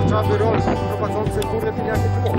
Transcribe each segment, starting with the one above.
Trzeba by rolnik prowadzący górę tym jakie było.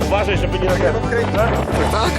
Uważaj, żeby nie nagrać. Tak?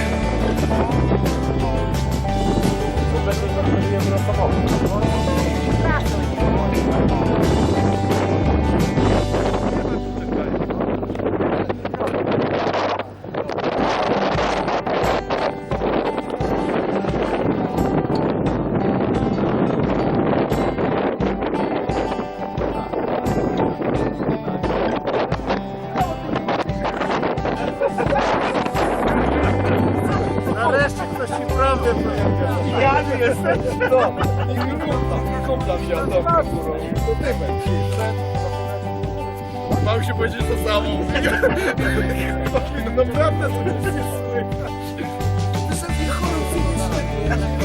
Nareszcie ktoś ci prawdę powiedział. Ja nie jestem. No. I kumpla wziął tą górą. To tymek. Mam się powiedzieć to samo. Naprawdę to jest nie słychać. To jest chorób fizyczny.